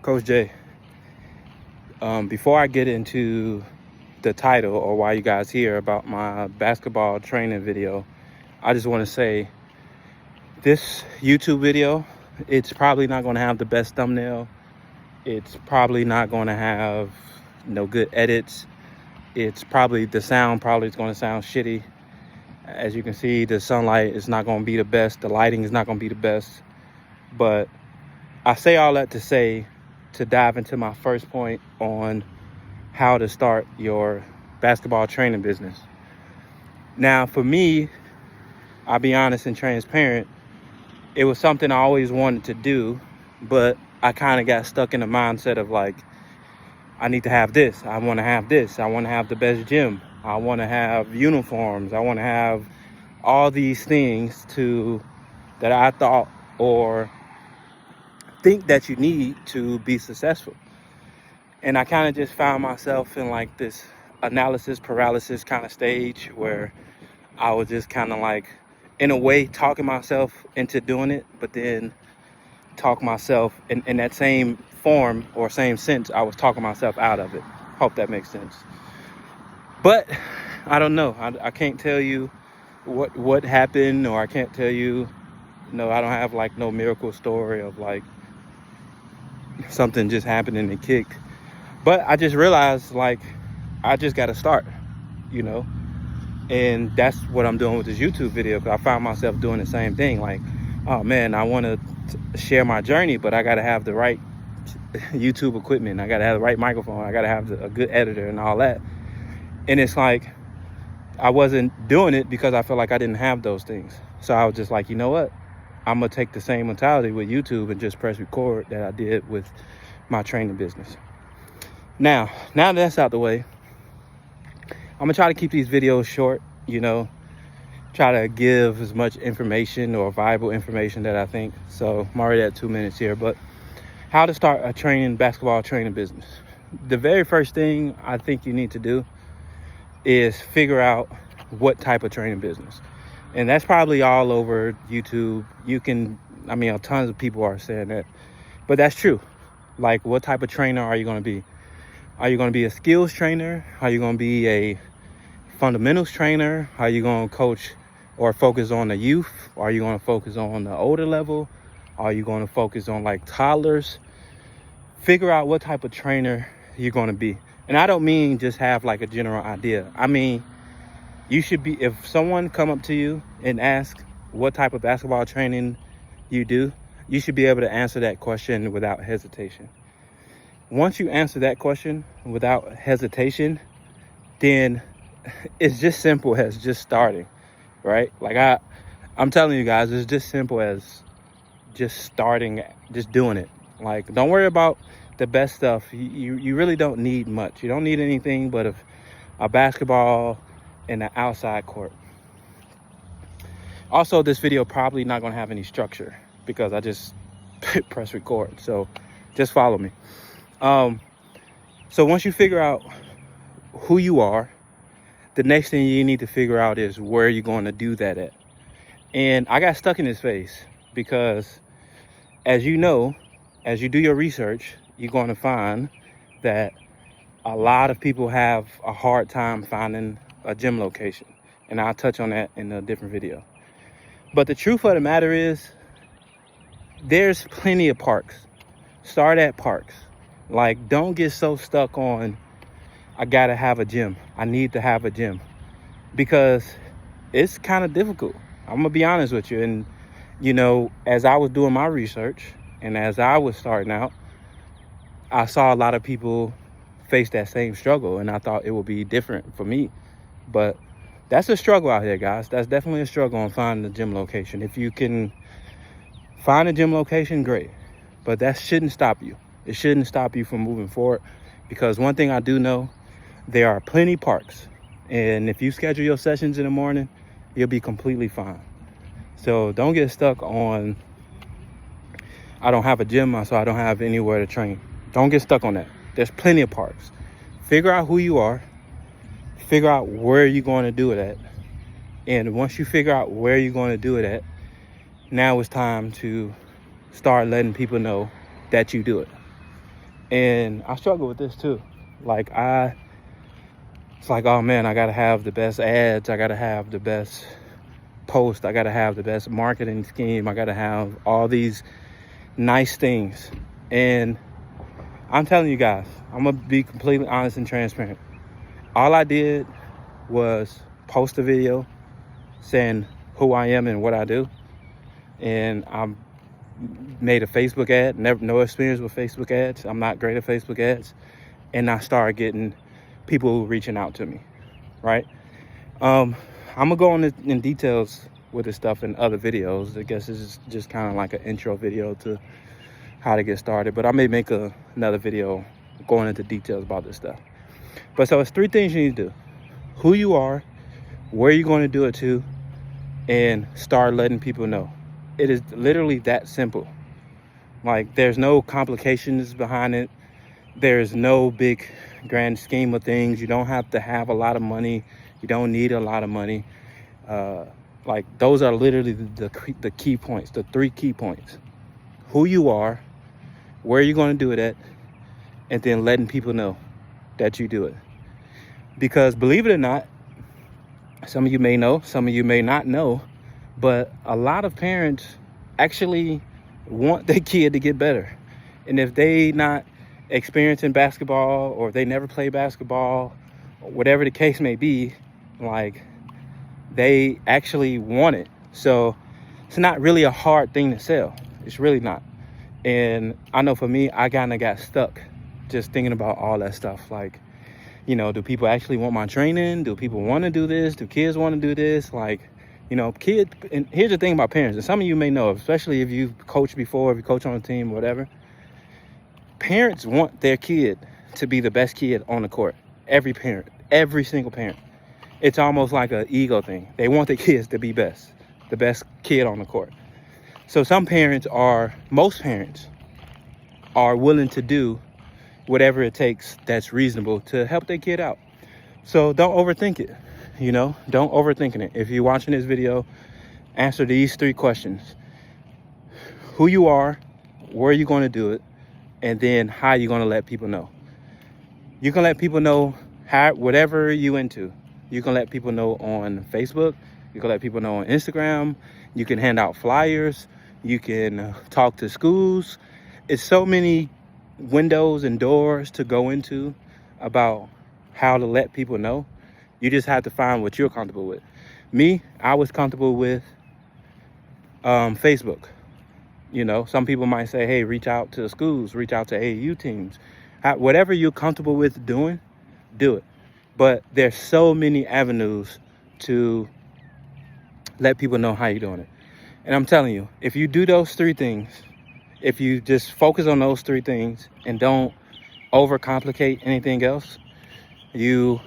Coach Jay. Before I get into the title or why you guys hear about my basketball training video, I just want to say this YouTube video, it's probably not going to have the best thumbnail. It's probably not going to have no good edits. It's probably, the sound probably is going to sound shitty. As you can see, the sunlight is not going to be the best. The lighting is not going to be the best. But I say all that to say, to dive into my first point on how to start your basketball training business. Now, for me, I'll be honest and transparent, it was something I always wanted to do, but I kind of got stuck in the mindset of like, I need to have this. I want to have this. I want to have the best gym. I want to have uniforms. I want to have all these things that I thought or think that you need to be successful. And I kind of just found myself in like this analysis paralysis kind of stage where I was just kind of like, in a way, talking myself into doing it, but then talk myself in that same form or same sense, I was talking myself out of it. Hope that makes sense. But I don't know. I can't tell you what happened, or I can't tell you, I don't have like no miracle story of like something just happened and it kicked. But I just realized like I just got to start, and that's what I'm doing with this YouTube video, because I found myself doing the same thing. Like, oh man, I want to share my journey, but I got to have the right YouTube equipment. I got to have the right microphone. I got to have a good editor and all that. And it's like, I wasn't doing it because I felt like I didn't have those things. So I was just like, you know what? I'm going to take the same mentality with YouTube and just press record that I did with my training business. Now that that's out the way, I'm going to try to keep these videos short, try to give as much information or valuable information that I think. So I'm already at 2 minutes here, but how to start a basketball training business. The very first thing I think you need to do is figure out what type of training business. And that's probably all over YouTube. Tons of people are saying that, but that's true. Like, what type of trainer are you going to be? Are you going to be a skills trainer? Are you going to be a fundamentals trainer? Are you going to coach or focus on the youth? Are you going to focus on the older level? Are you going to focus on like toddlers? Figure out what type of trainer you're going to be. And I don't mean just have like a general idea. I mean, you should be, if someone come up to you and ask what type of basketball training you do, you should be able to answer that question without hesitation. Once you answer that question without hesitation, then it's just simple as just starting, right? Like I'm telling you guys, it's just simple as just starting, just doing it. Like, don't worry about the best stuff. You really don't need much. You don't need anything but a basketball and an outside court. Also, this video probably not going to have any structure because I just press record. So just follow me. So once you figure out who you are, the next thing you need to figure out is where you're going to do that at. And I got stuck in this phase because, as you know, as you do your research, you're going to find that a lot of people have a hard time finding a gym location. And I'll touch on that in a different video. But the truth of the matter is, there's plenty of parks. Start at parks. Like, don't get so stuck on, I gotta have a gym. I need to have a gym. Because it's kind of difficult. I'm gonna be honest with you. And, as I was doing my research and as I was starting out, I saw a lot of people face that same struggle, and I thought it would be different for me. But that's a struggle out here, guys. That's definitely a struggle on finding a gym location. If you can find a gym location, great. But that shouldn't stop you. It shouldn't stop you from moving forward, because one thing I do know, there are plenty of parks. And if you schedule your sessions in the morning, you'll be completely fine. So don't get stuck on, I don't have a gym, so I don't have anywhere to train. Don't get stuck on that. There's plenty of parks. Figure out who you are. Figure out where you're going to do it at. And once you figure out where you're going to do it at, now it's time to start letting people know that you do it. And I struggle with this too. Like it's like, oh man, I gotta have the best ads, I gotta have the best post, I gotta have the best marketing scheme, I gotta have all these nice things. And I'm telling you guys, I'm gonna be completely honest and transparent. All I did was post a video saying who I am and what I do. And I made a Facebook ad, no experience with Facebook ads. I'm not great at Facebook ads. And I started getting people reaching out to me, right? I'm gonna go in details with this stuff in other videos. I guess this is just kind of like an intro video to how to get started, but I may make another video going into details about this stuff. But so it's 3 things you need to do: who you are, where you're going to do it to, and start letting people know. It is literally that simple. Like, there's no complications behind it. There's no big grand scheme of things. You don't have to have a lot of money. You don't need a lot of money. Like, those are literally the key points, the 3 key points: who you are, where you're going to do it at, and then letting people know that you do it. Because believe it or not, some of you may know, some of you may not know, but a lot of parents actually want their kid to get better. And if they not experiencing basketball, or if they never play basketball, or whatever the case may be, like, they actually want it. So it's not really a hard thing to sell. It's really not. And I know for me, I kind of got stuck just thinking about all that stuff. Like, you know, do people actually want my training? Do people want to do this? Do kids want to do this? Like, you know, kids. And here's the thing about parents, and some of you may know, especially if you've coached before, if you coach on a team or whatever, parents want their kid to be the best kid on the court. Every parent, every single parent. It's almost like an ego thing. They want their kids to be the best kid on the court. So most parents are willing to do whatever it takes that's reasonable to help their kid out. So don't overthink it, you know, don't overthink it. If you're watching this video, answer these 3 questions: who you are, where you're going to do it, and then how you're going to let people know. You can let people know whatever you into. You can let people know on Facebook. You can let people know on Instagram. You can hand out flyers. You can talk to schools. It's so many windows and doors to go into about how to let people know. You just have to find what you're comfortable with. Me, I was comfortable with Facebook. You know, some people might say, hey, reach out to schools, reach out to AAU teams. Whatever you're comfortable with doing, do it. But there's so many avenues to let people know how you're doing it. And I'm telling you, if you do those 3 things, if you just focus on those 3 things and don't overcomplicate anything else, you'll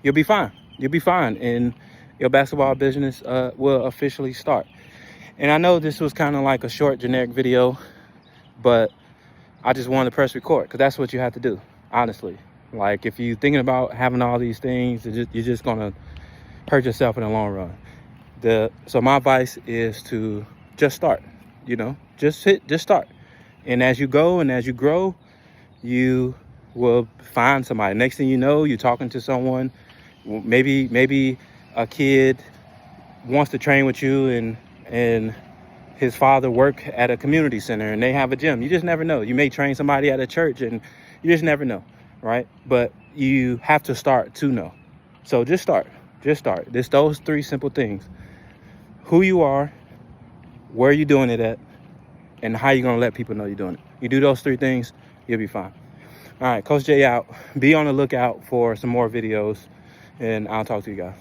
be fine. You'll be fine, and your basketball business will officially start. And I know this was kind of like a short, generic video, but I just wanted to press record because that's what you have to do, honestly. Like, if you're thinking about having all these things, you're just going to hurt yourself in the long run. So my advice is to just start, you know, just start. And as you go and as you grow, you will find somebody. Next thing you know, you're talking to someone. Maybe a kid wants to train with you, and his father work at a community center and they have a gym. You just never know. You may train somebody at a church, and you just never know, right? But you have to start to know. So just start. Just those 3 simple things: who you are, where you're doing it at, and how you're going to let people know you're doing it. You do those 3 things, you'll be fine. All right, Coach J out. Be on the lookout for some more videos, and I'll talk to you guys.